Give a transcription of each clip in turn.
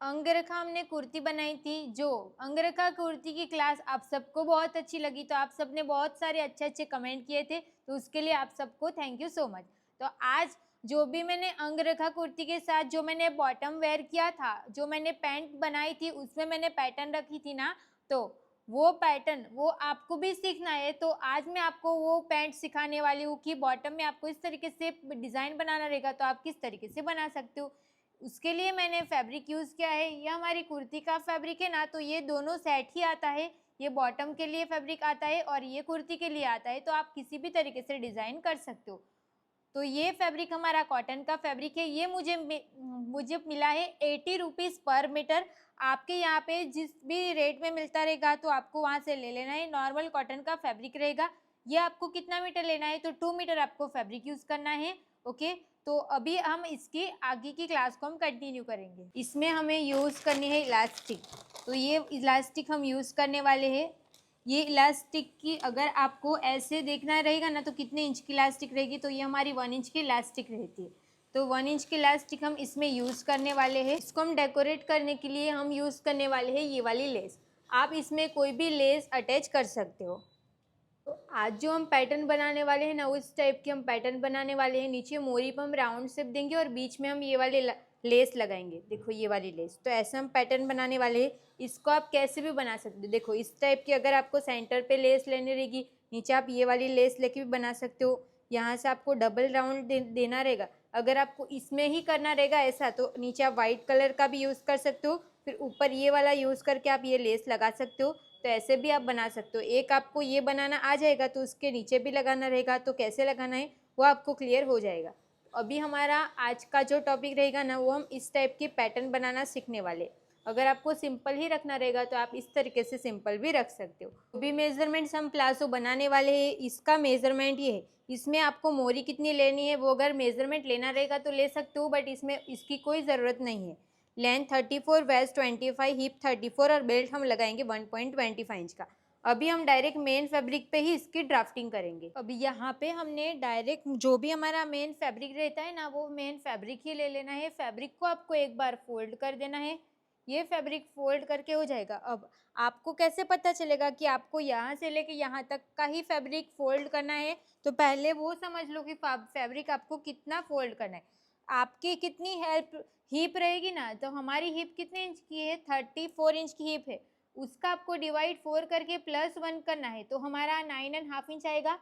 अंगरखा हमने कुर्ती बनाई थी, जो अंगरखा कुर्ती की क्लास आप सबको बहुत अच्छी लगी, तो आप सबने बहुत सारे अच्छे कमेंट किए थे, तो उसके लिए आप सबको थैंक यू सो मच। तो आज जो भी मैंने अंगरखा कुर्ती के साथ जो मैंने बॉटम वेयर किया था, जो मैंने पैंट बनाई थी, उसमें मैंने पैटर्न रखी थी ना, तो वो पैटर्न वो आपको भी सीखना है। तो आज मैं आपको वो पैंट सिखाने वाली हूँ कि बॉटम में आपको इस तरीके से डिज़ाइन बनाना रहेगा, तो आप किस तरीके से बना सकते हो। उसके लिए मैंने फैब्रिक यूज़ किया है, ये हमारी कुर्ती का फैब्रिक है ना, तो ये दोनों सेट ही आता है। ये बॉटम के लिए फैब्रिक आता है और ये कुर्ती के लिए आता है, तो आप किसी भी तरीके से डिज़ाइन कर सकते हो। तो ये फैब्रिक हमारा कॉटन का फैब्रिक है। ये मुझे मिला है 80 रुपीज़ पर मीटर। आपके यहाँ पे जिस भी रेट में मिलता रहेगा तो आपको वहाँ से ले लेना है। नॉर्मल कॉटन का फैब्रिक रहेगा। ये आपको कितना मीटर लेना है, तो 2 मीटर आपको फैब्रिक यूज़ करना है। ओके, तो अभी हम इसकी आगे की क्लास को हम कंटिन्यू करेंगे। इसमें हमें यूज़ करनी है इलास्टिक। तो ये इलास्टिक हम यूज़ करने वाले हैं। ये इलास्टिक की अगर आपको ऐसे देखना रहेगा ना, तो कितने इंच की इलास्टिक रहेगी, तो ये हमारी 1 इंच की इलास्टिक रहती है। तो 1 इंच की इलास्टिक हम इसमें यूज़ करने वाले हैं। इसको हम डेकोरेट करने के लिए हम यूज़ करने वाले हैं ये वाली लेस। आप इसमें कोई भी लेस अटैच कर सकते हो। तो आज जो हम पैटर्न बनाने वाले हैं ना, उस टाइप के हम पैटर्न बनाने वाले हैं। नीचे मोरी पर हम राउंड शेप देंगे और बीच में हम ये वाले लेस लगाएंगे। देखो ये वाली लेस, तो ऐसा हम पैटर्न बनाने वाले हैं। इसको आप कैसे भी बना सकते हो। देखो इस टाइप की अगर आपको सेंटर पे लेस लेनी रहेगी, नीचे आप ये वाली लेस लेके भी बना सकते हो। यहाँ से आपको डबल राउंड देना रहेगा। अगर आपको इसमें ही करना रहेगा ऐसा, तो नीचे आप वाइट कलर का भी यूज़ कर सकते हो, फिर ऊपर ये वाला यूज़ करके आप ये लेस लगा सकते हो। तो ऐसे भी आप बना सकते हो। एक आपको ये बनाना आ जाएगा तो उसके नीचे भी लगाना रहेगा, तो कैसे लगाना है वो आपको क्लियर हो जाएगा। अभी हमारा आज का जो टॉपिक रहेगा ना, वो हम इस टाइप की पैटर्न बनाना सीखने वाले। अगर आपको सिंपल ही रखना रहेगा तो आप इस तरीके से सिंपल भी रख सकते हो। अभी मेजरमेंट्स हम प्लाजो बनाने वाले हैं, इसका मेजरमेंट ये है। इसमें आपको मोरी कितनी लेनी है वो अगर मेजरमेंट लेना रहेगा तो ले सकते हो, बट इसमें इसकी कोई ज़रूरत नहीं है। लेंथ 34, वेस्ट 25, हिप 34 और बेल्ट हम लगाएंगे 1.25 इंच का। अभी हम डायरेक्ट मेन फैब्रिक पे ही इसकी ड्राफ्टिंग करेंगे। अभी यहाँ पे हमने डायरेक्ट जो भी हमारा मेन फैब्रिक रहता है ना, वो मेन फैब्रिक ही ले लेना है। फैब्रिक को आपको एक बार फोल्ड कर देना है। ये फैब्रिक फोल्ड करके हो जाएगा। अब आपको कैसे पता चलेगा कि आपको यहाँ से लेके यहाँ तक का ही फैब्रिक फोल्ड करना है, तो पहले वो समझ लो कि फैब्रिक आपको कितना फोल्ड करना है। आपकी कितनी हेल्प हिप रहेगी ना, तो हमारी हिप कितने इंच की है, 34 इंच की हिप है। उसका आपको डिवाइड 4 करके +1 करना है, तो हमारा 9.5 इंच आएगा।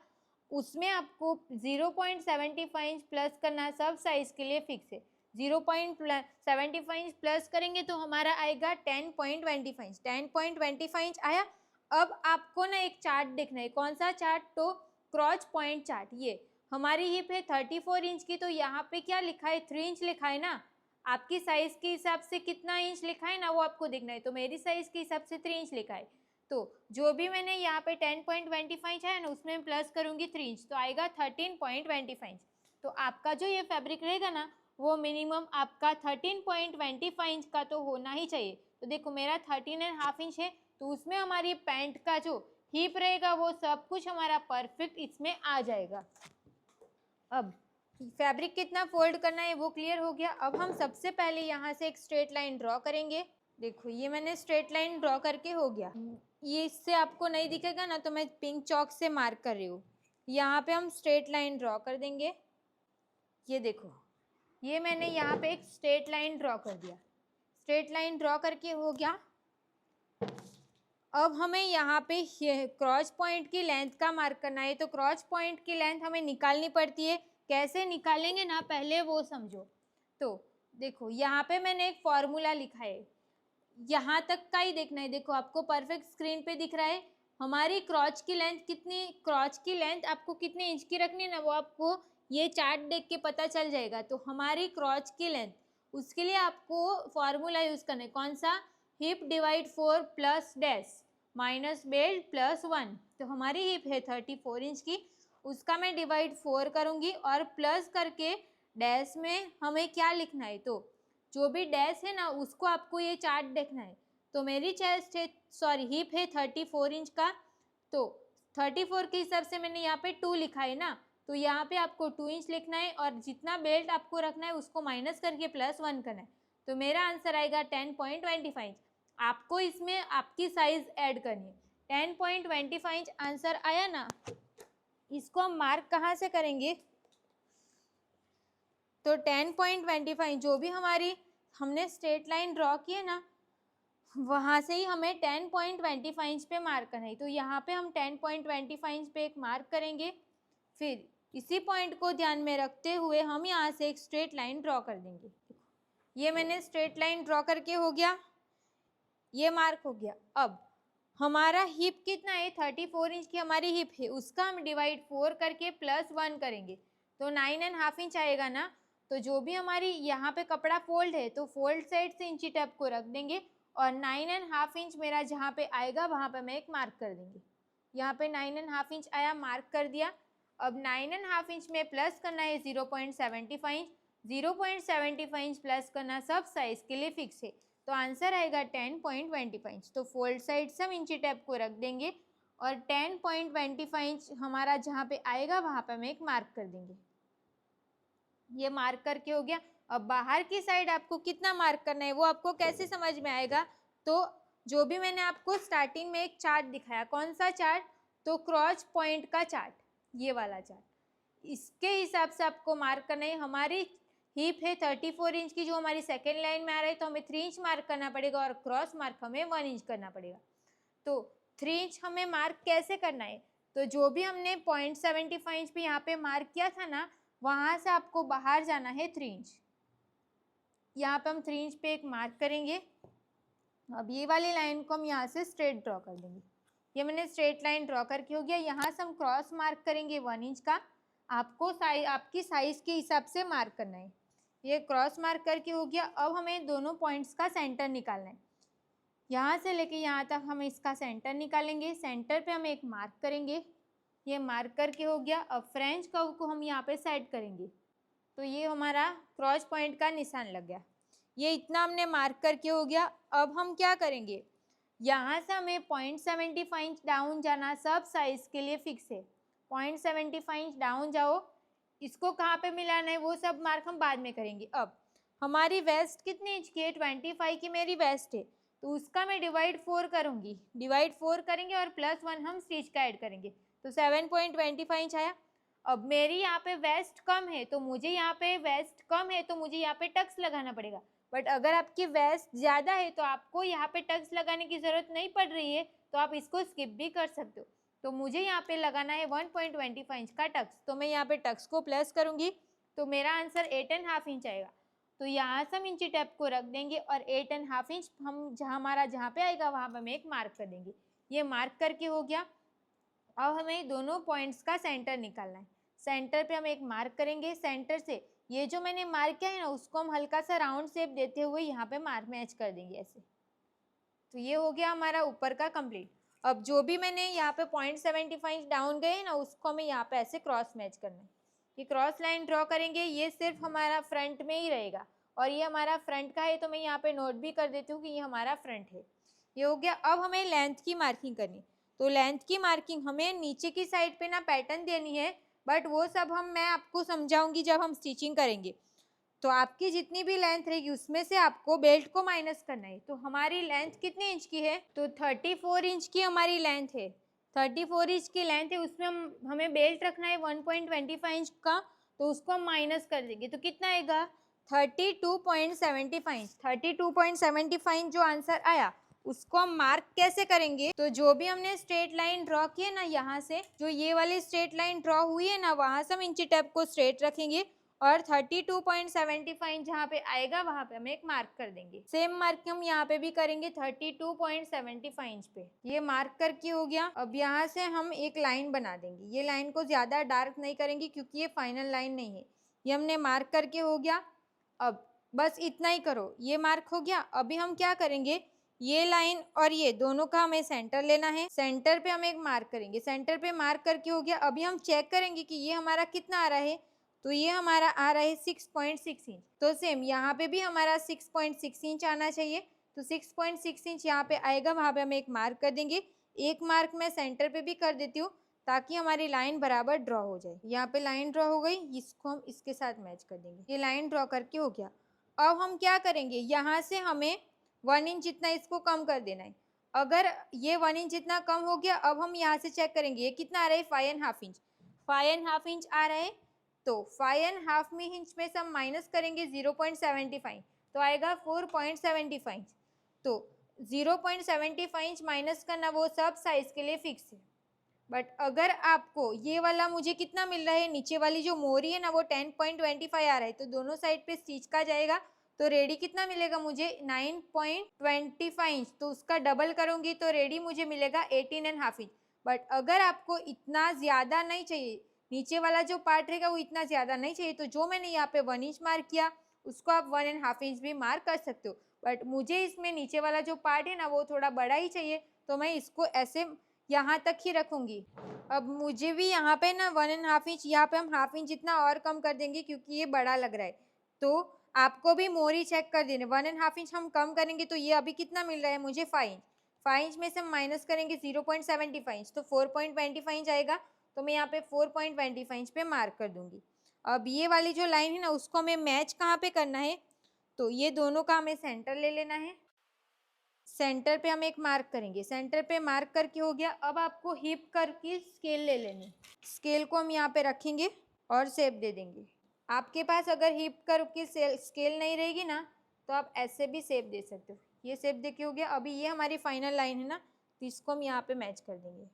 उसमें आपको 0.75 इंच प्लस करना है। सब साइज के लिए फिक्स है। 0.75 इंच प्लस करेंगे तो हमारा आएगा 10.25 इंच। 10.25 इंच आया। अब आपको ना एक चार्ट देखना है। कौन सा चार्ट, तो क्रॉच पॉइंट चार्ट। ये हमारी हिप है 34 इंच की, तो यहाँ पे क्या लिखा है, 3 इंच लिखा है ना। आपकी साइज के हिसाब से कितना इंच लिखा है ना, वो आपको देखना है। तो मेरी साइज के हिसाब से 3 इंच लिखा है, तो जो भी मैंने यहाँ पे 10.25 इंच है ना, उसमें मैं प्लस करूँगी 3 इंच, तो आएगा 13.25 इंच। तो आपका जो ये फैब्रिक रहेगा ना, वो मिनिमम आपका 13.25 इंच का तो होना ही चाहिए। तो देखो मेरा 13.5 इंच है, तो उसमें हमारी पैंट का जो हिप रहेगा वो सब कुछ हमारा परफेक्ट इसमें आ जाएगा। अब फैब्रिक कितना फोल्ड करना है वो क्लियर हो गया। अब हम सबसे पहले यहाँ से एक स्ट्रेट लाइन ड्रॉ करेंगे। देखो ये मैंने स्ट्रेट लाइन ड्रॉ करके हो गया। ये इससे आपको नहीं दिखेगा ना, तो मैं पिंक चॉक से मार्क कर रही हूँ। यहाँ पे हम स्ट्रेट लाइन ड्रॉ कर देंगे। ये देखो, ये मैंने यहाँ पे एक स्ट्रेट लाइन ड्रॉ कर दिया। स्ट्रेट लाइन ड्रॉ करके हो गया। अब हमें यहाँ पे क्रॉच पॉइंट की लेंथ का मार्क करना है, तो क्रॉच पॉइंट की लेंथ हमें निकालनी पड़ती है। कैसे निकालेंगे ना, पहले वो समझो। तो देखो यहाँ पे मैंने एक फॉर्मूला लिखा है, यहाँ तक का ही देखना है। देखो आपको परफेक्ट स्क्रीन पे दिख रहा है। हमारी क्रॉच की लेंथ कितनी, क्रॉच की लेंथ आपको कितने इंच की रखनी है ना, वो आपको ये चार्ट देख के पता चल जाएगा। तो हमारी क्रॉच की लेंथ, उसके लिए आपको फॉर्मूला यूज़ करना है। कौन सा, hip divide 4 plus dash minus belt plus 1। तो हमारी हिप है 34 इंच की, उसका मैं डिवाइड 4 करूँगी और प्लस करके डैश में हमें क्या लिखना है, तो जो भी डैश है ना उसको आपको ये चार्ट देखना है। तो मेरी चेस्ट है, सॉरी हिप है 34 इंच का, तो 34 के हिसाब से मैंने यहाँ पे 2 लिखा है ना, तो यहाँ पे आपको 2 इंच लिखना है और जितना बेल्ट आपको रखना है उसको माइनस करके +1 करना है। तो मेरा आंसर आएगा 10.25 इंच। आपको इसमें आपकी साइज ऐड करनी है। 10.25 इंच आंसर आया ना, इसको हम मार्क कहाँ से करेंगे? तो 10.25 जो भी हमारी हमने स्ट्रेट लाइन ड्रॉ की है ना, वहाँ से ही हमें 10.25 इंच पे मार्क करना है। तो यहाँ पे हम 10.25 इंच पे एक मार्क करेंगे, फिर इसी पॉइंट को ध्यान में रखते हुए हम यहाँ से एक स्ट्रेट लाइन ड्रॉ कर देंगे। ये मैंने स्ट्रेट लाइन ड्रॉ करके हो गया, ये मार्क हो गया। अब हमारा हिप कितना है? 34 इंच की हमारी हिप है, उसका हम डिवाइड 4 करके +1 करेंगे तो 9.5 इंच आएगा ना। तो जो भी हमारी यहाँ पे कपड़ा फोल्ड है तो फोल्ड साइड से इंची टेप को रख देंगे और 9.5 इंच मेरा जहाँ पे आएगा वहाँ पे मैं एक मार्क कर देंगे। यहाँ पे 9.5 इंच आया, मार्क कर दिया। अब 9.5 इंच में प्लस करना है 0.75 इंच। 0.75 इंच प्लस करना सब साइज के लिए फिक्स है, तो आंसर आएगा 10.25 इंच। तो फोल्ड साइड से हम इंची टेप को रख देंगे और 10.25 इंच हमारा जहाँ पे आएगा वहाँ पे हम एक मार्क कर देंगे। ये मार्क करके हो गया। अब बाहर की साइड आपको कितना मार्क करना है वो आपको कैसे समझ में आएगा? तो जो भी मैंने आपको स्टार्टिंग में एक चार्ट दिखाया, कौन सा चार्ट? तो क्रॉच पॉइंट का चार्ट, ये वाला चार्ट, इसके हिसाब से आपको मार्क करना है। हमारी हिप है 34 इंच की, जो हमारी सेकेंड लाइन में आ रहा है, तो हमें 3 इंच मार्क करना पड़ेगा और क्रॉस मार्क हमें 1 इंच करना पड़ेगा। तो 3 इंच हमें मार्क कैसे करना है? तो जो भी हमने 0.75 इंच पे यहाँ पे मार्क किया था ना, वहाँ से आपको बाहर जाना है 3 इंच। यहाँ पे हम 3 इंच पे एक मार्क करेंगे। अब ये वाली लाइन को हम यहाँ से स्ट्रेट ड्रॉ कर देंगे। ये मैंने स्ट्रेट लाइन ड्रॉ करके हो गया। यहाँ से हम क्रॉस मार्क करेंगे 1 इंच का। आपको आपकी साइज के हिसाब से मार्क करना है। ये क्रॉस मार्क करके हो गया। अब हमें दोनों पॉइंट्स का सेंटर निकालना है। यहाँ से लेके यहाँ तक हम इसका सेंटर निकालेंगे। सेंटर पे हम एक मार्क करेंगे, ये मार्क करके हो गया। अब फ्रेंच कर्व को हम यहाँ पे सेट करेंगे, तो ये हमारा क्रॉस पॉइंट का निशान लग गया। ये इतना हमने मार्क करके हो गया। अब हम क्या करेंगे? यहाँ से हमें 0.75 इंच डाउन जाना सब साइज के लिए फिक्स है। 0.75 इंच डाउन जाओ, इसको कहाँ पे मिलाना है वो सब मार्क हम बाद में करेंगे। अब हमारी वेस्ट कितने इंच की है? 25 की मेरी वेस्ट है, तो उसका मैं डिवाइड 4 करूँगी। डिवाइड 4 करेंगे और +1 हम स्टिच का ऐड करेंगे, तो 7.25 इंच आया। अब मेरी यहाँ पे वेस्ट कम है, तो मुझे यहाँ पे टक्स लगाना पड़ेगा। बट अगर आपकी वेस्ट ज़्यादा है तो आपको यहाँ पे टक्स लगाने की ज़रूरत नहीं पड़ रही है, तो आप इसको स्किप भी कर सकते हो। तो मुझे यहाँ पे लगाना है 1.25 इंच का टक्स, तो मैं यहाँ पे टक्स को प्लस करूँगी, तो मेरा आंसर 8.5 इंच आएगा। तो यहाँ से हम इंची टेप को रख देंगे और 8.5 इंच हम जहाँ पे आएगा वहाँ पर हम एक मार्क कर देंगे। ये मार्क करके हो गया। अब हमें दोनों पॉइंट्स का सेंटर निकालना है। सेंटर पे हम एक मार्क करेंगे। सेंटर से ये जो मैंने मार्क किया है ना, उसको हम हल्का सा राउंड शेप देते हुए यहाँ पे मार्क मैच कर देंगे ऐसे। तो ये हो गया हमारा ऊपर का कंप्लीट। अब जो भी मैंने यहाँ पे 0.75 डाउन गए ना, उसको हमें यहाँ पे ऐसे क्रॉस मैच करना है। ये क्रॉस लाइन ड्रॉ करेंगे, ये सिर्फ हमारा फ्रंट में ही रहेगा और ये हमारा फ्रंट का है, तो मैं यहाँ पे नोट भी कर देती हूँ कि ये हमारा फ्रंट है। ये हो गया। अब हमें लेंथ की मार्किंग करनी, तो लेंथ की मार्किंग हमें नीचे की साइड पे ना पैटर्न देनी है, बट वो सब मैं आपको समझाऊंगी जब हम स्टिचिंग करेंगे। तो आपकी जितनी भी लेंथ रहेगी उसमें से आपको बेल्ट को माइनस करना है। तो हमारी लेंथ कितने इंच की है? तो 34 इंच की हमारी लेंथ है। 34 इंच की लेंथ है, उसमें हमें बेल्ट रखना है 1.25 इंच का, तो उसको हम माइनस कर देंगे। तो कितना आएगा? 32.75 इंच। 32.75 जो आंसर आया उसको हम मार्क कैसे करेंगे? तो जो भी हमने स्ट्रेट लाइन ड्रॉ की है ना, यहाँ से जो ये वाली स्ट्रेट लाइन ड्रॉ हुई है ना, वहां से हम इंची टेप को स्ट्रेट रखेंगे और 32.75 जहाँ पे आएगा वहां पे हम एक मार्क कर देंगे। सेम मार्क हम यहाँ पे भी करेंगे 32.75 इंच पे। ये मार्क करके हो गया। अब यहाँ से हम एक लाइन बना देंगे। ये लाइन को ज्यादा डार्क नहीं करेंगे क्योंकि ये फाइनल लाइन नहीं है। ये हमने मार्क करके हो गया। अब बस इतना ही करो, ये मार्क हो गया। अभी हम क्या करेंगे? ये लाइन और ये दोनों का हमें सेंटर लेना है। सेंटर पे हम एक मार्क करेंगे। सेंटर पे मार्क करके हो गया। अभी हम चेक करेंगे कि ये हमारा कितना आ रहा है। तो ये हमारा आ रहा है 6.6 इंच। तो सेम यहाँ पे भी हमारा 6.6 इंच आना चाहिए। तो 6.6 इंच यहाँ पे आएगा, वहाँ पे हम एक मार्क कर देंगे। एक मार्क मैं सेंटर पे भी कर देती हूँ ताकि हमारी लाइन बराबर ड्रॉ हो जाए। यहाँ पे लाइन ड्रॉ हो गई, इसको हम इसके साथ मैच कर देंगे। ये लाइन ड्रॉ करके हो गया। अब हम क्या करेंगे, यहाँ से हमें 1 इंच जितना इसको कम कर देना है। अगर ये 1 इंच जितना कम हो गया, अब हम यहाँ से चेक करेंगे ये कितना आ रहा है, 5.5 इंच। 5.5 इंच आ रहा है, तो 5.5 इंच में से हम माइनस करेंगे 0.75, तो आएगा 4.75। तो 0.75 इंच माइनस करना वो सब साइज के लिए फिक्स है। बट अगर आपको ये वाला मुझे कितना मिल रहा है, नीचे वाली जो मोरी है ना वो 10.25 आ रहा है, तो दोनों साइड पे स्टिच का जाएगा, तो रेडी कितना मिलेगा मुझे, 9.25 इंच। तो उसका डबल करूंगी तो रेडी मुझे मिलेगा 18.5 इंच। बट अगर आपको इतना ज़्यादा नहीं चाहिए, नीचे वाला जो पार्ट रहेगा वो इतना ज़्यादा नहीं चाहिए, तो जो मैंने यहाँ पे 1 इंच मार्क किया उसको आप 1.5 इंच भी मार्क कर सकते हो। बट मुझे इसमें नीचे वाला जो पार्ट है ना वो थोड़ा बड़ा ही चाहिए, तो मैं इसको ऐसे यहाँ तक ही रखूंगी। अब मुझे भी यहाँ पे ना 1.5 इंच, यहाँ पे हम 1/2 इंच जितना और कम कर देंगे क्योंकि ये बड़ा लग रहा है। तो आपको भी मोरी चेक कर देने, 1.5 इंच हम कम करेंगे तो ये अभी कितना मिल रहा है मुझे, 5 इंच। 5 इंच में से हम माइनस करेंगे 0.75 इंच, तो 4.25 इंच आएगा। तो मैं यहाँ पे 4.25 इंच पे मार्क कर दूंगी। अब ये वाली जो लाइन है ना उसको हमें मैच कहाँ पे करना है, तो ये दोनों का हमें सेंटर ले लेना है। सेंटर पे हम एक मार्क करेंगे, सेंटर पे मार्क करके हो गया। अब आपको हिप कर्व की स्केल ले लेनी, स्केल को हम यहाँ पे रखेंगे और शेप दे देंगे। आपके पास अगर हिप कर्व की स्केल नहीं रहेगी ना तो आप ऐसे भी शेप दे सकते हो। ये शेप देखिए हो गया। अभी ये हमारी फाइनल लाइन है ना, तो इसको हम यहाँ पे मैच कर देंगे।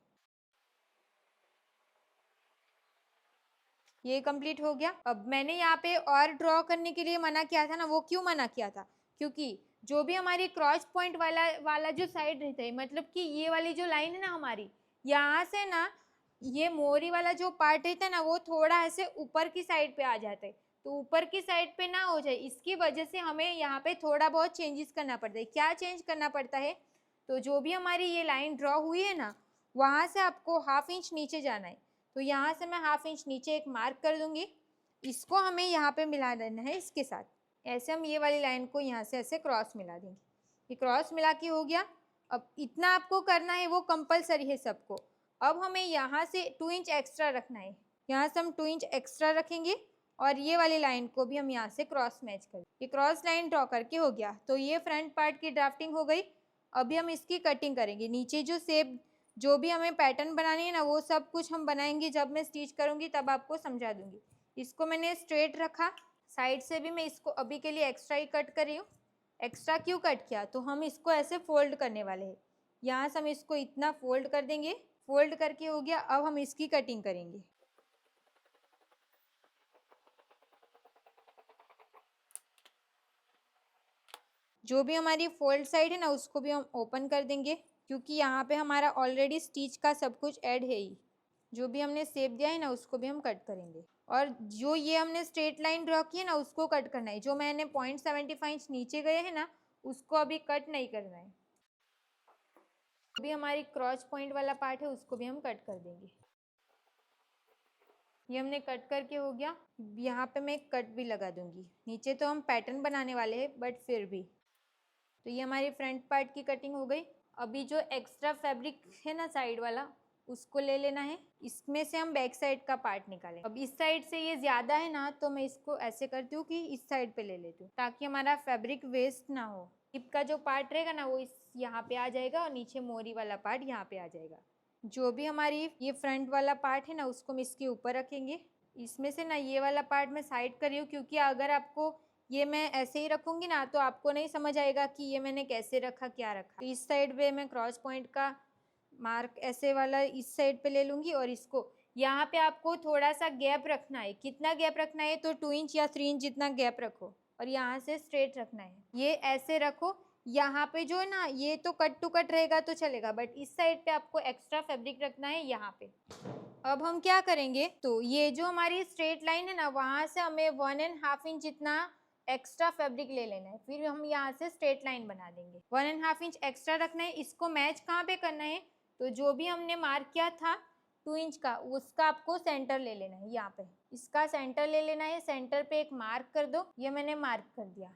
ये कंप्लीट हो गया। अब मैंने यहाँ पे और ड्रॉ करने के लिए मना किया था ना, वो क्यों मना किया था, क्योंकि जो भी हमारी क्रॉस पॉइंट वाला जो साइड रहता है, मतलब कि ये वाली जो लाइन है ना हमारी, यहाँ से ना ये मोरी वाला जो पार्ट रहता है ना वो थोड़ा ऐसे ऊपर की साइड पे आ जाता है। तो ऊपर की साइड पे ना हो जाए इसकी वजह से हमें यहाँ पे थोड़ा बहुत चेंजेस करना पड़ता है। क्या चेंज करना पड़ता है, तो जो भी हमारी ये लाइन ड्रॉ हुई है ना वहाँ से आपको 1/2 इंच नीचे जाना है। तो यहाँ से मैं 1/2 इंच नीचे एक मार्क कर दूंगी, इसको हमें यहाँ पे मिला देना है इसके साथ। ऐसे हम ये वाली लाइन को यहाँ से ऐसे क्रॉस मिला देंगे। ये क्रॉस मिला के हो गया। अब इतना आपको करना है, वो कंपलसरी है सबको। अब हमें यहाँ से 2 इंच एक्स्ट्रा रखना है, यहाँ से हम 2 इंच एक्स्ट्रा रखेंगे और ये वाली लाइन को भी हम यहाँ से क्रॉस मैच कर, ये क्रॉस लाइन ड्रॉ करके हो गया। तो ये फ्रंट पार्ट की ड्राफ्टिंग हो गई। अभी हम इसकी कटिंग करेंगे। नीचे जो शेप जो भी हमें पैटर्न बनानी है ना वो सब कुछ हम बनाएंगे, जब मैं स्टिच करूँगी तब आपको समझा दूंगी। इसको मैंने स्ट्रेट रखा, साइड से भी मैं इसको अभी के लिए एक्स्ट्रा ही कट कर रही हूँ। एक्स्ट्रा क्यों कट किया, तो हम इसको ऐसे फोल्ड करने वाले हैं। यहाँ से हम इसको इतना फोल्ड कर देंगे, फोल्ड करके हो गया। अब हम इसकी कटिंग करेंगे। जो भी हमारी फोल्ड साइड है ना उसको भी हम ओपन कर देंगे, क्योंकि यहाँ पे हमारा ऑलरेडी स्टिच का सब कुछ ऐड है ही। जो भी हमने शेप दिया है ना उसको भी हम कट करेंगे। और जो ये हमने स्ट्रेट लाइन ड्रॉ की है ना उसको कट करना है। जो मैंने 0.75 इंच नीचे गए हैं ना उसको अभी कट नहीं करना है। अभी हमारी क्रॉस पॉइंट वाला पार्ट है उसको भी हम कट कर देंगे। ये हमने कट करके हो गया। यहाँ पे मैं एक कट भी लगा दूंगी। नीचे तो हम पैटर्न बनाने वाले हैं बट फिर भी। तो ये हमारी फ्रंट पार्ट की कटिंग हो गई। अभी जो एक्स्ट्रा फैब्रिक है ना साइड वाला उसको ले लेना है, इसमें से हम बैक साइड का पार्ट निकालें। अब इस साइड से ये ज़्यादा है ना तो मैं इसको ऐसे करती हूँ कि इस साइड पे ले लेती हूँ ताकि हमारा फैब्रिक वेस्ट ना हो। हिप का जो पार्ट रहेगा ना वो इस यहाँ पे आ जाएगा और नीचे मोरी वाला पार्ट यहाँ पे आ जाएगा। जो भी हमारी ये फ्रंट वाला पार्ट है ना उसको हम इसके ऊपर रखेंगे। इसमें से ना ये वाला पार्ट मैं साइड कर रही हूँ क्योंकि अगर आपको ये मैं ऐसे ही रखूँगी ना तो आपको नहीं समझ आएगा कि ये मैंने कैसे रखा क्या रखा। तो इस साइड पे मैं क्रॉस पॉइंट का मार्क ऐसे वाला इस साइड पे ले लूँगी और इसको यहाँ पे आपको थोड़ा सा गैप रखना है। कितना गैप रखना है, तो 2 इंच या 3 इंच जितना गैप रखो और यहाँ से स्ट्रेट रखना है। ये ऐसे रखो। यहाँ पे जो है ना ये तो कट टू कट रहेगा तो चलेगा, बट इस साइड पे आपको एक्स्ट्रा फैब्रिक रखना है यहाँ पे। अब हम क्या करेंगे, तो ये जो हमारी स्ट्रेट लाइन है ना वहाँ से हमें 1.5 इंच जितना एक्स्ट्रा फैब्रिक ले लेना है, फिर हम यहाँ से स्ट्रेट लाइन बना देंगे। 1.5 इंच एक्स्ट्रा रखना है। इसको मैच कहाँ पे करना है, तो जो भी हमने मार्क किया था 2 इंच का उसका आपको सेंटर ले लेना है। यहाँ पे इसका सेंटर ले लेना है। सेंटर पे एक मार्क कर दो। ये मैंने मार्क कर दिया।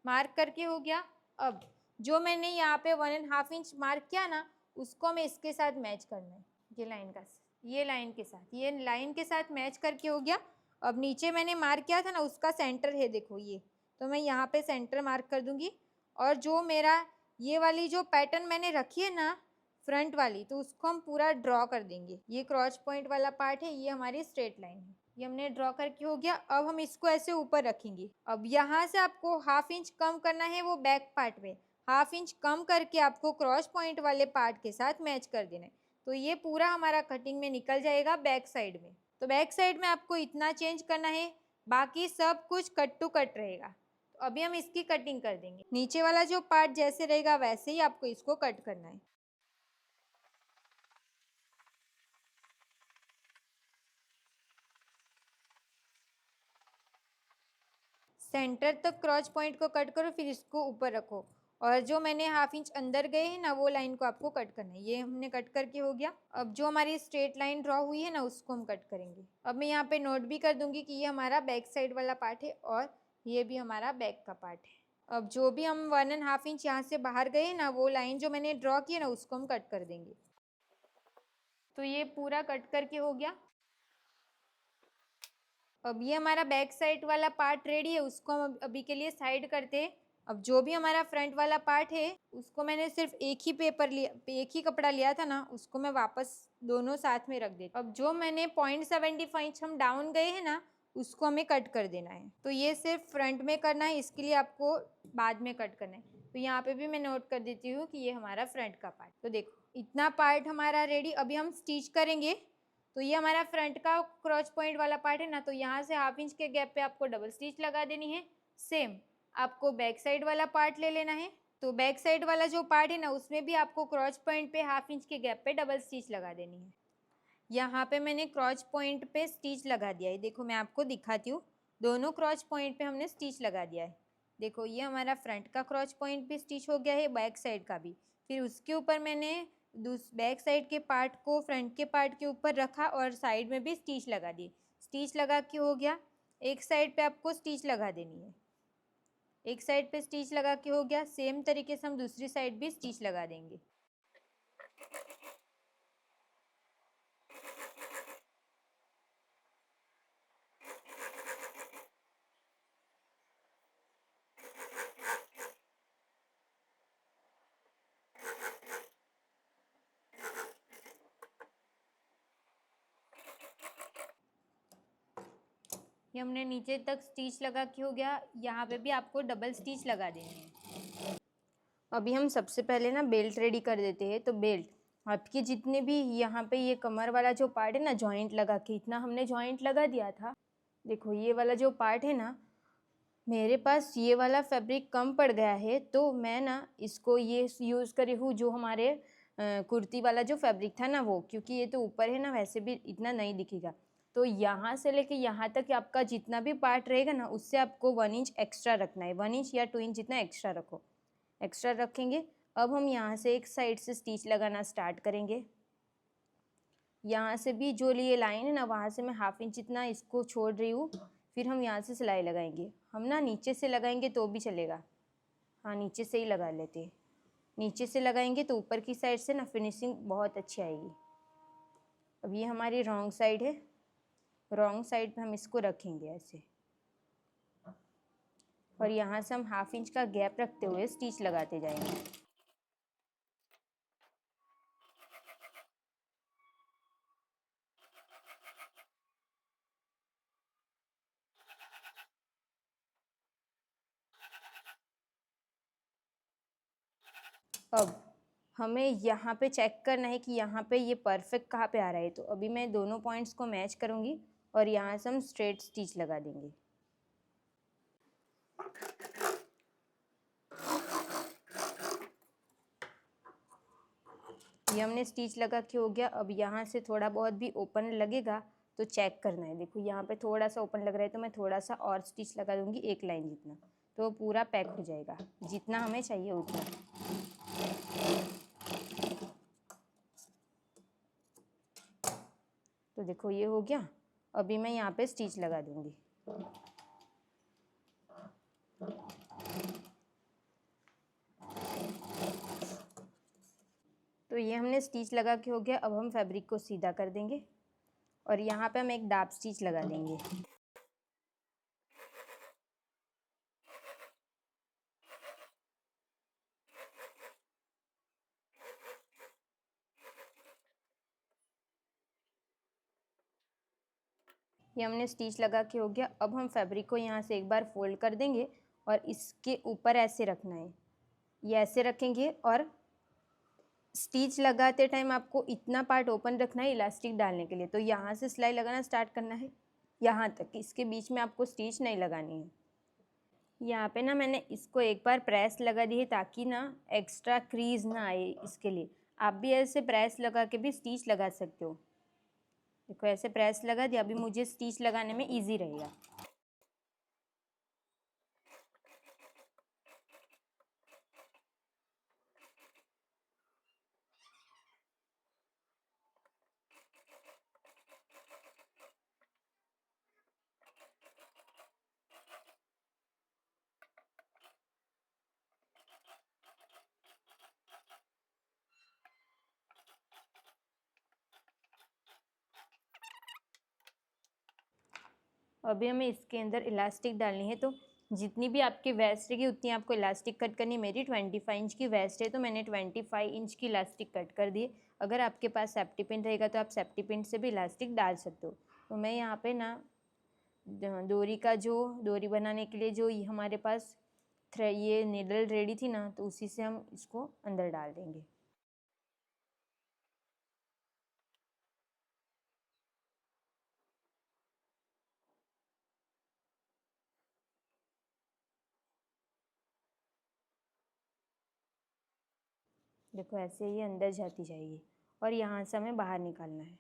मार्क करके हो गया। अब जो मैंने यहाँ पे 1.5 इंच मार्क किया ना उसको हमें इसके साथ मैच करना है। ये लाइन का, ये लाइन के साथ, ये लाइन के साथ मैच करके हो गया। अब नीचे मैंने मार्क किया था ना उसका सेंटर है, देखो ये, तो मैं यहाँ पे सेंटर मार्क कर दूंगी। और जो मेरा ये वाली जो पैटर्न मैंने रखी है ना फ्रंट वाली, तो उसको हम पूरा ड्रॉ कर देंगे। ये क्रॉच पॉइंट वाला पार्ट है, ये हमारी स्ट्रेट लाइन है, ये हमने ड्रॉ करके हो गया। अब हम इसको ऐसे ऊपर रखेंगे। अब यहाँ से आपको 1/2 इंच कम करना है वो बैक पार्ट में, 1/2 इंच कम करके आपको क्रॉस पॉइंट वाले पार्ट के साथ मैच कर देना है। तो ये पूरा हमारा कटिंग में निकल जाएगा बैक साइड में। तो बैक साइड में आपको इतना चेंज करना है, बाकी सब कुछ कट टू कट रहेगा। तो अभी हम इसकी कटिंग कर देंगे। नीचे वाला जो पार्ट जैसे रहेगा वैसे ही आपको इसको कट करना है। सेंटर तक क्रॉच पॉइंट को कट करो, फिर इसको ऊपर रखो, और जो मैंने 1/2 इंच अंदर गए हैं ना वो लाइन को आपको कट करना है। ये हमने कट करके हो गया। अब जो हमारी स्ट्रेट लाइन ड्रॉ हुई है ना उसको हम कट करेंगे। अब मैं यहाँ पे नोट भी कर दूंगी कि ये हमारा बैक साइड वाला पार्ट है और ये भी हमारा बैक का पार्ट है। अब जो भी हम 1.5 इंच यहाँ से बाहर गए ना वो लाइन जो मैंने ड्रॉ की है ना उसको हम कट कर देंगे। तो ये पूरा कट करके हो गया। अब ये हमारा बैक साइड वाला पार्ट रेडी है, उसको हम अभी के लिए साइड करते हैं। अब जो भी हमारा फ्रंट वाला पार्ट है उसको मैंने सिर्फ एक ही पेपर लिया, एक ही कपड़ा लिया था ना, उसको मैं वापस दोनों साथ में रख देती हूँ। अब जो मैंने 0.75 इंच हम डाउन गए हैं ना उसको हमें कट कर देना है। तो ये सिर्फ फ्रंट में करना है, इसके लिए आपको बाद में कट करना है। तो यहाँ पे भी मैं नोट कर देती हूँ कि ये हमारा फ्रंट का पार्ट। तो देखो इतना पार्ट हमारा रेडी। अभी हम स्टिच करेंगे। तो ये हमारा फ्रंट का क्रॉच पॉइंट वाला पार्ट है ना, तो यहाँ से 1/2 इंच के गैप पे आपको डबल स्टिच लगा देनी है। सेम आपको बैक साइड वाला पार्ट ले लेना है। तो बैक साइड वाला जो पार्ट है ना उसमें भी आपको क्रॉच पॉइंट पे 1/2 इंच के गैप पे डबल स्टिच लगा देनी है। यहाँ पे मैंने क्रॉच पॉइंट पे स्टिच लगा दिया है। देखो मैं आपको दिखाती हूँ, दोनों क्रॉच पॉइंट पे हमने स्टिच लगा दिया है। देखो ये हमारा फ्रंट का क्रॉच पॉइंट पे स्टिच हो गया है, बैक साइड का भी। फिर उसके ऊपर मैंने बैक साइड के पार्ट को फ्रंट के पार्ट के ऊपर रखा और साइड में भी स्टिच लगा दी। स्टिच लगा के हो गया। एक साइड पे आपको स्टिच लगा देनी है। एक साइड पे स्टिच लगा के हो गया। सेम तरीके से हम दूसरी साइड भी स्टिच लगा देंगे। ये हमने नीचे तक स्टिच लगा के हो गया। यहाँ पे भी आपको डबल स्टिच लगा देनी है। अभी हम सबसे पहले ना बेल्ट रेडी कर देते हैं। तो बेल्ट आपके जितने भी यहाँ पे ये कमर वाला जो पार्ट है ना जॉइंट लगा के, इतना हमने जॉइंट लगा दिया था। देखो ये वाला जो पार्ट है ना, मेरे पास ये वाला फैब्रिक कम पड़ गया है तो मैं ना इसको ये यूज़ करी हूँ जो हमारे कुर्ती वाला जो फैब्रिक था ना वो, क्योंकि ये तो ऊपर है ना वैसे भी इतना नहीं दिखेगा। तो यहाँ से लेके यहाँ तक आपका जितना भी पार्ट रहेगा ना उससे आपको 1 इंच एक्स्ट्रा रखना है। 1 इंच या 2 इंच जितना एक्स्ट्रा रखो। एक्स्ट्रा रखेंगे। अब हम यहाँ से एक साइड से स्टिच लगाना स्टार्ट करेंगे। यहाँ से भी जो ये लाइन है ना वहाँ से मैं 1/2 इंच जितना इसको छोड़ रही हूँ। फिर हम यहाँ से सिलाई लगाएंगे। हम ना नीचे से लगाएंगे तो भी चलेगा। हाँ नीचे से ही लगा लेते हैं। नीचे से लगाएंगे तो ऊपर की साइड से ना फिनिशिंग बहुत अच्छी आएगी। अब ये हमारी रॉन्ग साइड है, रॉन्ग साइड पे हम इसको रखेंगे ऐसे, और यहाँ से हम 1/2 इंच का गैप रखते हुए स्टिच लगाते जाएंगे। अब हमें यहाँ पे चेक करना है कि यहाँ पे ये परफेक्ट कहाँ पे आ रहा है। तो अभी मैं दोनों पॉइंट्स को मैच करूँगी और यहाँ से हम स्ट्रेट स्टिच लगा देंगे। ये हमने स्टिच लगा के हो गया। अब यहाँ से थोड़ा बहुत भी ओपन लगेगा तो चेक करना है। देखो यहाँ पे थोड़ा सा ओपन लग रहा है तो मैं थोड़ा सा और स्टिच लगा दूँगी, एक लाइन जितना, तो पूरा पैक हो जाएगा जितना हमें चाहिए उतना। तो देखो ये हो गया। अभी मैं यहाँ पे स्टिच लगा दूँगी। तो ये हमने स्टिच लगा के हो गया। अब हम फैब्रिक को सीधा कर देंगे और यहाँ पे हम एक डार्क स्टिच लगा देंगे। ये हमने स्टिच लगा के हो गया। अब हम फैब्रिक को यहाँ से एक बार फोल्ड कर देंगे और इसके ऊपर ऐसे रखना है, ये ऐसे रखेंगे और स्टिच लगाते टाइम आपको इतना पार्ट ओपन रखना है इलास्टिक डालने के लिए। तो यहाँ से सिलाई लगाना स्टार्ट करना है यहाँ तक, इसके बीच में आपको स्टिच नहीं लगानी है। यहाँ पे ना मैंने इसको एक बार प्रेस लगा दी है ताकि ना एक्स्ट्रा क्रीज ना आए, इसके लिए आप भी ऐसे प्रेस लगा के भी स्टिच लगा सकते हो। देखो ऐसे प्रेस लगा दिया, अभी मुझे स्टिच लगाने में इजी रहेगा। अभी हमें इसके अंदर इलास्टिक डालनी है, तो जितनी भी आपकी वेस्ट रहेगी उतनी आपको इलास्टिक कट करनी। मेरी 25 इंच की वेस्ट है तो मैंने 25 इंच की इलास्टिक कट कर दी। अगर आपके पास सेफ्टी पिन रहेगा तो आप सेफ्टी पिन से भी इलास्टिक डाल सकते हो। तो मैं यहाँ पे ना डोरी का जो डोरी बनाने के लिए जो हमारे पास ये नीडल रेडी थी ना, तो उसी से हम इसको अंदर डाल देंगे। देखो ऐसे ही अंदर जाती जाएगी और यहाँ से हमें बाहर निकालना है।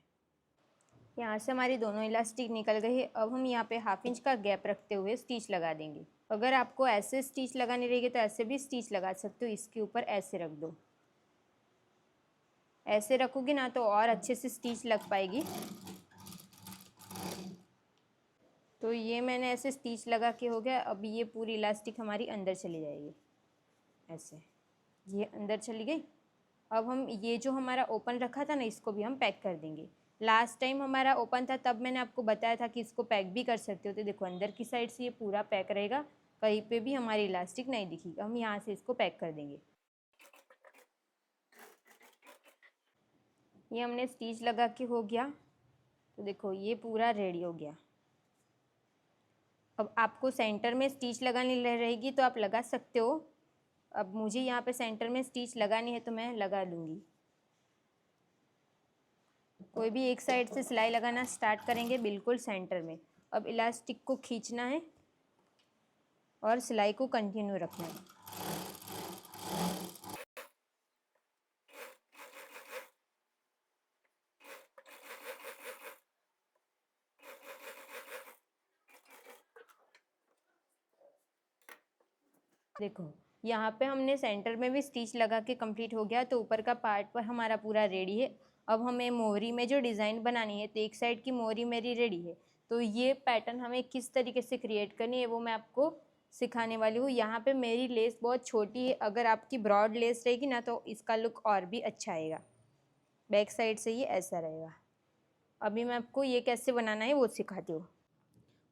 यहाँ से हमारी दोनों इलास्टिक निकल गई है। अब हम यहाँ पे 1/2 इंच का गैप रखते हुए स्टिच लगा देंगे। अगर आपको ऐसे स्टिच लगानी रहेगी तो ऐसे भी स्टिच लगा सकते हो। इसके ऊपर ऐसे रख दो, ऐसे रखोगे ना तो और अच्छे से स्टिच लग पाएगी। तो ये मैंने ऐसे स्टिच लगा के हो गया। अब ये पूरी इलास्टिक हमारी अंदर चली जाएगी, ऐसे ये अंदर चली गई। अब हम ये जो हमारा ओपन रखा था ना, इसको भी हम पैक कर देंगे। लास्ट टाइम हमारा ओपन था तब मैंने आपको बताया था कि इसको पैक भी कर सकते हो। तो देखो अंदर की साइड से ये पूरा पैक रहेगा, कहीं पे भी हमारी इलास्टिक नहीं दिखेगी। हम यहाँ से इसको पैक कर देंगे। ये हमने स्टिच लगा के हो गया, तो देखो ये पूरा रेडी हो गया। अब आपको सेंटर में स्टिच लगानी रहेगी तो आप लगा सकते हो। अब मुझे यहाँ पे सेंटर में स्टिच लगानी है तो मैं लगा लूँगी। कोई भी एक साइड से सिलाई लगाना स्टार्ट करेंगे बिल्कुल सेंटर में। अब इलास्टिक को खींचना है और सिलाई को कंटिन्यू रखना है। देखो यहाँ पे हमने सेंटर में भी स्टिच लगा के कंप्लीट हो गया, तो ऊपर का पार्ट पर हमारा पूरा रेडी है। अब हमें मोहरी में जो डिज़ाइन बनानी है, तो एक साइड की मोहरी मेरी रेडी है। तो ये पैटर्न हमें किस तरीके से क्रिएट करनी है वो मैं आपको सिखाने वाली हूँ। यहाँ पे मेरी लेस बहुत छोटी है, अगर आपकी ब्रॉड लेस रहेगी ना तो इसका लुक और भी अच्छा आएगा। बैक साइड से ये ऐसा रहेगा। अभी मैं आपको ये कैसे बनाना है वो सिखाती हूँ।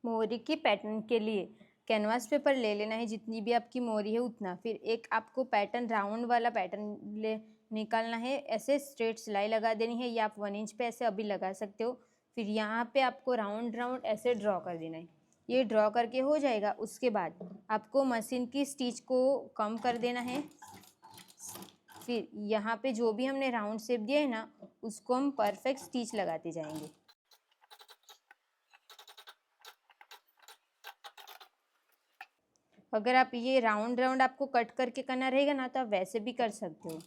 मोहरी की पैटर्न के लिए कैनवास पेपर ले लेना है, जितनी भी आपकी मोहरी है उतना। फिर एक आपको पैटर्न राउंड वाला पैटर्न ले निकालना है, ऐसे स्ट्रेट सिलाई लगा देनी है। या आप 1 इंच पे ऐसे अभी लगा सकते हो। फिर यहाँ पे आपको राउंड राउंड ऐसे ड्रॉ कर देना है। ये ड्रॉ करके हो जाएगा, उसके बाद आपको मशीन की स्टिच को कम कर देना है। फिर यहाँ पे जो भी हमने राउंड शेप दिया है ना, उसको हम परफेक्ट स्टिच लगाते जाएंगे। अगर आप ये राउंड राउंड आपको कट करके करना रहेगा ना तो आप वैसे भी कर सकते हो।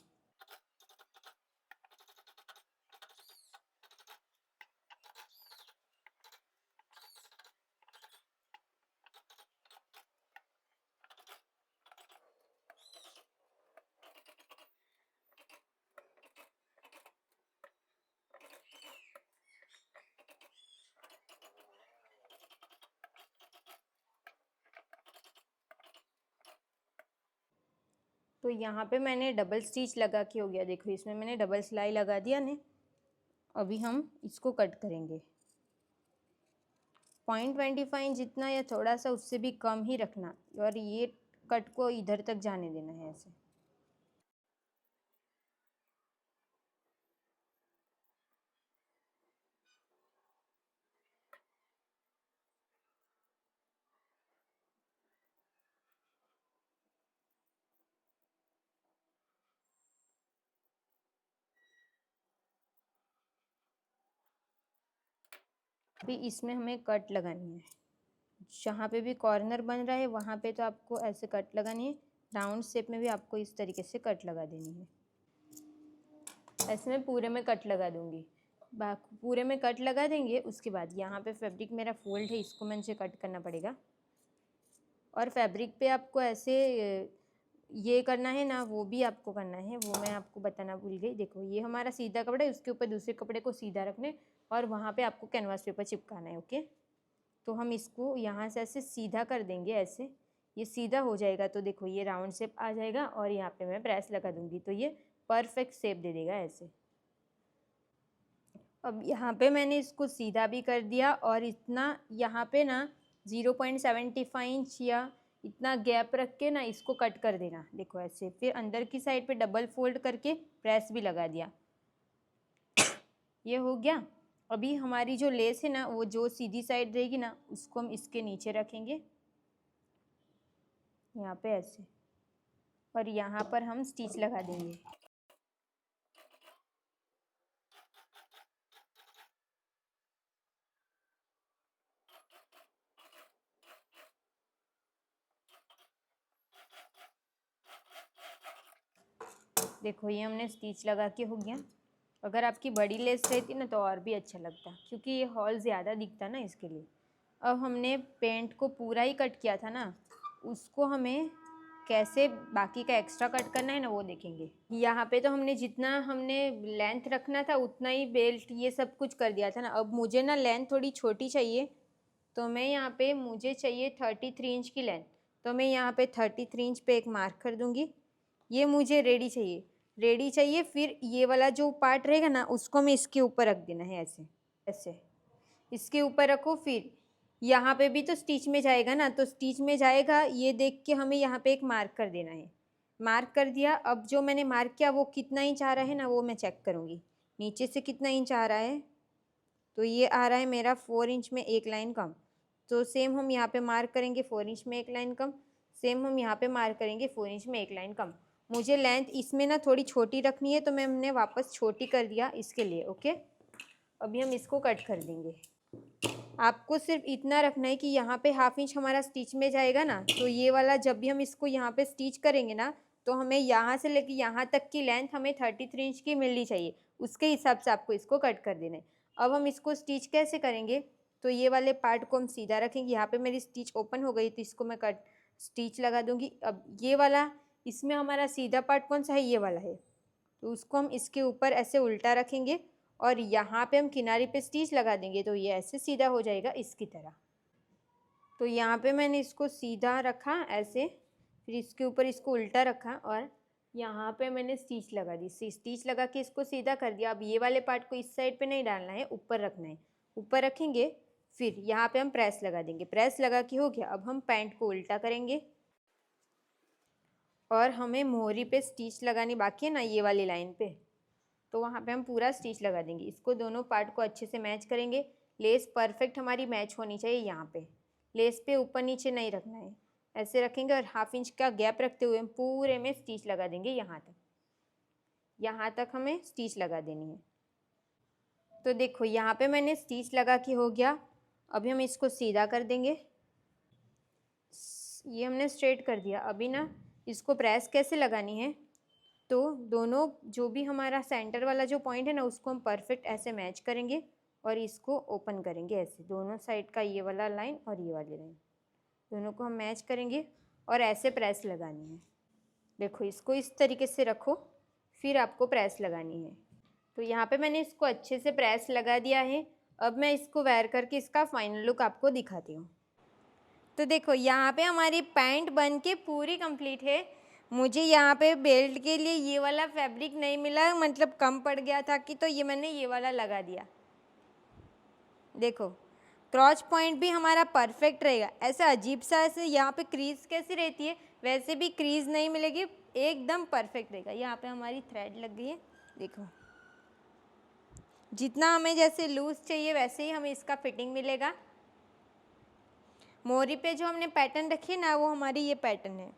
तो यहाँ पे मैंने डबल स्टिच लगा के हो गया। देखो इसमें मैंने डबल सिलाई लगा दिया ने। अभी हम इसको कट करेंगे। 0.25 जितना या थोड़ा सा उससे भी कम ही रखना, और ये कट को इधर तक जाने देना है ऐसे। अभी इसमें हमें कट लगानी है, जहाँ पे भी कॉर्नर बन रहा है वहाँ पे तो आपको ऐसे कट लगानी है, राउंड शेप में भी आपको इस तरीके से कट लगा देनी है। ऐसे मैं पूरे में कट लगा दूंगी, पूरे में कट लगा देंगे। उसके बाद यहाँ पे फैब्रिक मेरा फोल्ड है, इसको मुझे कट करना पड़ेगा। और फैब्रिक पे आपको ऐसे ये करना है ना, वो भी आपको करना है, वो मैं आपको बताना भूल गई। देखो ये हमारा सीधा कपड़ा है, उसके ऊपर दूसरे कपड़े को सीधा रखने और वहाँ पे आपको कैनवास पेपर चिपकाना है। ओके, तो हम इसको यहाँ से ऐसे सीधा कर देंगे, ऐसे ये सीधा हो जाएगा तो देखो ये राउंड शेप आ जाएगा और यहाँ पे मैं प्रेस लगा दूंगी तो ये परफेक्ट शेप दे देगा ऐसे। अब यहाँ पे मैंने इसको सीधा भी कर दिया और इतना यहाँ पे ना 0.75 इंच या इतना गैप रख के ना इसको कट कर देना। देखो ऐसे, फिर अंदर की साइड पे डबल फोल्ड करके प्रेस भी लगा दिया। ये हो गया। अभी हमारी जो लेस है ना, वो जो सीधी साइड रहेगी ना, उसको हम इसके नीचे रखेंगे यहाँ पे ऐसे, और यहाँ पर हम स्टिच लगा देंगे। देखो ये हमने स्टिच लगा के हो गया। अगर आपकी बड़ी लेस रहती ना तो और भी अच्छा लगता, क्योंकि ये हॉल ज़्यादा दिखता ना, इसके लिए। अब हमने पेंट को पूरा ही कट किया था ना, उसको हमें कैसे बाकी का एक्स्ट्रा कट करना है ना, वो देखेंगे। यहाँ पे तो हमने जितना हमने लेंथ रखना था उतना ही बेल्ट ये सब कुछ कर दिया था ना। अब मुझे ना लेंथ थोड़ी छोटी चाहिए, तो मैं यहाँ पे मुझे चाहिए 33 इंच की लेंथ, तो मैं यहाँ पे 33 इंच पे एक मार्क कर दूँगी। ये मुझे रेडी चाहिए। फिर ये वाला जो पार्ट रहेगा ना, उसको मैं इसके ऊपर रख देना है ऐसे ऐसे, इसके ऊपर रखो। फिर यहाँ पे भी तो स्टिच में जाएगा ना, तो स्टिच में जाएगा ये देख के हमें यहाँ पे एक मार्क कर देना है। मार्क कर दिया। अब जो मैंने मार्क किया वो कितना इंच आ रहा है ना, वो मैं चेक करूँगी नीचे से कितना इंच आ रहा है। तो ये आ रहा है मेरा 4 इंच में एक लाइन कम, तो सेम हम यहाँ पे मार्क करेंगे 4 इंच में एक लाइन कम। सेम हम यहाँ पे मार्क करेंगे 4 इंच में एक लाइन कम। मुझे लेंथ इसमें ना थोड़ी छोटी रखनी है, तो हमने वापस छोटी कर दिया इसके लिए। ओके, अभी हम इसको कट कर देंगे। आपको सिर्फ इतना रखना है कि यहाँ पे हाफ इंच हमारा स्टिच में जाएगा ना, तो ये वाला जब भी हम इसको यहाँ पे स्टिच करेंगे ना, तो हमें यहाँ से लेके यहाँ तक की लेंथ हमें 33 इंच की मिलनी चाहिए, उसके हिसाब से आपको इसको कट कर देना है। अब हम इसको स्टिच कैसे करेंगे, तो ये वाले पार्ट को हम सीधा रखेंगे। यहाँ पे मेरी स्टिच ओपन हो गई, तो इसको मैं कट स्टिच लगा दूँगी। अब ये वाला, इसमें हमारा सीधा पार्ट कौन सा है, ये वाला है, तो उसको हम इसके ऊपर ऐसे उल्टा रखेंगे और यहाँ पे हम किनारे पे स्टिच लगा देंगे, तो ये ऐसे सीधा हो जाएगा इसकी तरह। तो यहाँ पे मैंने इसको सीधा रखा ऐसे, फिर इसके ऊपर इसको उल्टा रखा और यहाँ पे मैंने स्टिच लगा दी। स्टिच लगा के इसको सीधा कर दिया। अब ये वाले पार्ट को इस साइड पे नहीं डालना है, ऊपर रखना है। ऊपर रखेंगे, फिर यहाँ पे हम प्रेस लगा देंगे। प्रेस लगा के हो गया। अब हम पैंट को उल्टा करेंगे और हमें मोहरी पे स्टिच लगानी बाकी है ना, ये वाली लाइन पे, तो वहाँ पे हम पूरा स्टिच लगा देंगे। इसको दोनों पार्ट को अच्छे से मैच करेंगे। लेस परफेक्ट हमारी मैच होनी चाहिए। यहाँ पे लेस पे ऊपर नीचे नहीं रखना है, ऐसे रखेंगे और हाफ इंच का गैप रखते हुए हम पूरे में स्टिच लगा देंगे। यहाँ तक हमें स्टिच लगा देनी है। तो देखो यहाँ पे मैंने स्टिच लगा के हो गया। अभी हम इसको सीधा कर देंगे। ये हमने स्ट्रेट कर दिया। अभी ना इसको प्रेस कैसे लगानी है, तो दोनों जो भी हमारा सेंटर वाला जो पॉइंट है ना, उसको हम परफेक्ट ऐसे मैच करेंगे और इसको ओपन करेंगे ऐसे। दोनों साइड का ये वाला लाइन और ये वाली लाइन, दोनों को हम मैच करेंगे और ऐसे प्रेस लगानी है। देखो इसको इस तरीके से रखो, फिर आपको प्रेस लगानी है। तो यहाँ पे मैंने इसको अच्छे से प्रेस लगा दिया है। अब मैं इसको वेयर करके इसका फाइनल लुक आपको दिखाती हूँ। तो देखो यहाँ पे हमारी पैंट बन के पूरी कंप्लीट है। मुझे यहाँ पे बेल्ट के लिए ये वाला फैब्रिक नहीं मिला, मतलब कम पड़ गया था कि, तो ये मैंने ये वाला लगा दिया। देखो क्रॉच पॉइंट भी हमारा परफेक्ट रहेगा। ऐसा अजीब सा ऐसे यहाँ पे क्रीज कैसी रहती है, वैसे भी क्रीज नहीं मिलेगी, एकदम परफेक्ट रहेगा। यहाँ पे हमारी थ्रेड लग गई है। देखो जितना हमें जैसे लूज चाहिए वैसे ही हमें इसका फिटिंग मिलेगा। मोरी पे जो हमने पैटर्न रखी है ना, वो हमारी ये पैटर्न है।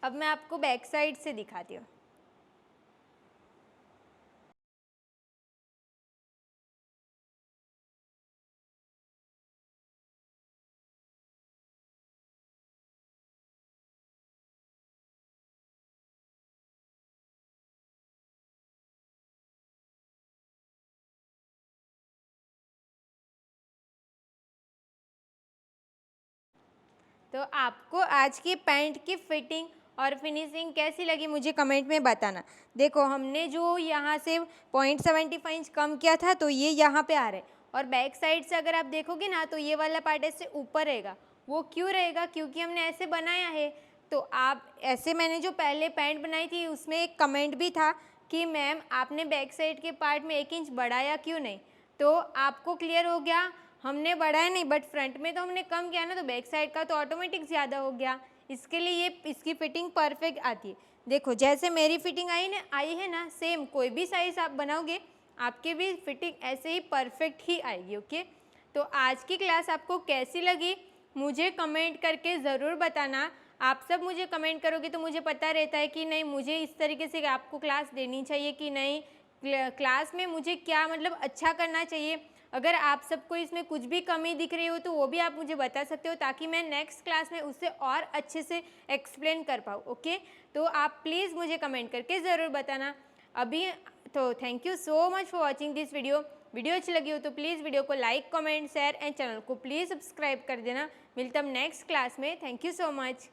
अब मैं आपको बैक साइड से दिखाती हूँ। तो आपको आज की पैंट की फिटिंग और फिनिशिंग कैसी लगी मुझे कमेंट में बताना। देखो हमने जो यहाँ से 0.75 इंच कम किया था तो ये यहाँ पे आ रहा है, और बैक साइड से अगर आप देखोगे ना तो ये वाला पार्ट ऐसे ऊपर रहेगा। वो क्यों रहेगा? क्योंकि हमने ऐसे बनाया है। तो आप ऐसे, मैंने जो पहले पैंट बनाई थी उसमें एक कमेंट भी था कि मैम आपने बैक साइड के पार्ट में 1 इंच बढ़ाया क्यों नहीं। तो आपको क्लियर हो गया, हमने बढ़ाया नहीं, बट फ्रंट में तो हमने कम किया ना, तो बैक साइड का तो ऑटोमेटिक ज़्यादा हो गया। इसके लिए ये इसकी फिटिंग परफेक्ट आती है। देखो जैसे मेरी फिटिंग आई है ना, सेम कोई भी साइज़ आप बनाओगे आपकी भी फिटिंग ऐसे ही परफेक्ट ही आएगी। ओके, तो आज की क्लास आपको कैसी लगी मुझे कमेंट करके ज़रूर बताना। आप सब मुझे कमेंट करोगे तो मुझे पता रहता है कि नहीं मुझे इस तरीके से आपको क्लास देनी चाहिए कि नहीं, क्लास में मुझे क्या मतलब अच्छा करना चाहिए। अगर आप सबको इसमें कुछ भी कमी दिख रही हो तो वो भी आप मुझे बता सकते हो, ताकि मैं नेक्स्ट क्लास में उससे और अच्छे से एक्सप्लेन कर पाऊँ। ओके, तो आप प्लीज़ मुझे कमेंट करके ज़रूर बताना। अभी तो thank you so much for watching this video अच्छी लगी हो तो प्लीज़ वीडियो को like, comment, share and channel को प्लीज़ सब्सक्राइब कर देना। मिलता हम नेक्स्ट क्लास में। Thank you so much.